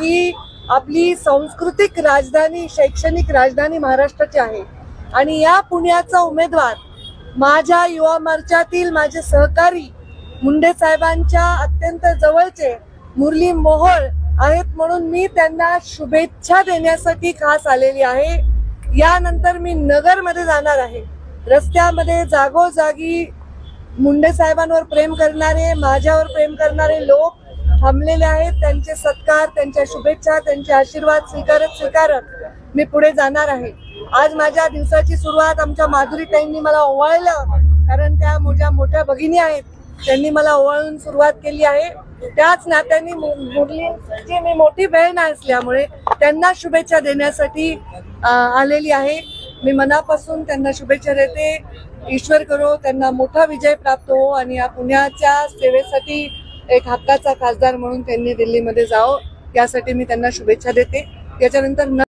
ही आपली सांस्कृतिक राजधानी, शैक्षणिक राजधानी महाराष्ट्राची आहे आणि या पुण्याचा उमेदवार माझ्या युवा मोर्चातील माझे सहकारी मुंडे साहेबांच्या अत्यंत जवळचे मुरली मोहोळ आहेत, म्हणून मी त्यांना शुभेच्छा देण्यासाठी खास आलेली आहे। यानंतर मी नगरमध्ये जाणार आहे। रस्त्यामध्ये जागोजागी मुंडे साहेबांवर प्रेम करणारे, माझ्यावर प्रेम करणारे लोक थांबलेले आहेत। त्यांचे सत्कार, त्यांच्या शुभेच्छा, त्यांचे आशीर्वाद स्वीकारत मी पुढे जाणार आहे। आज माझ्या दिवसाची सुरुवात आमच्या माधुरी ताईंनी मला ओवाळलं, कारण त्या माझ्या मोठ्या भगिनी आहेत, त्यांनी मला ओवाळून सुरुवात केली आहे। त्याच नात्याने मुरलीची मी मोठी बहीण असल्यामुळे त्यांना शुभेच्छा देण्यासाठी आलेली आहे। मी मनापासून त्यांना शुभेच्छा देते। ईश्वर करो त्यांना मोठा विजय प्राप्त हो आणि या पुण्याच्या सेवेसाठी एक हक्काचा खासदार म्हणून त्यांनी दिल्लीमध्ये जावं, यासाठी मी त्यांना शुभेच्छा देते। त्याच्यानंतर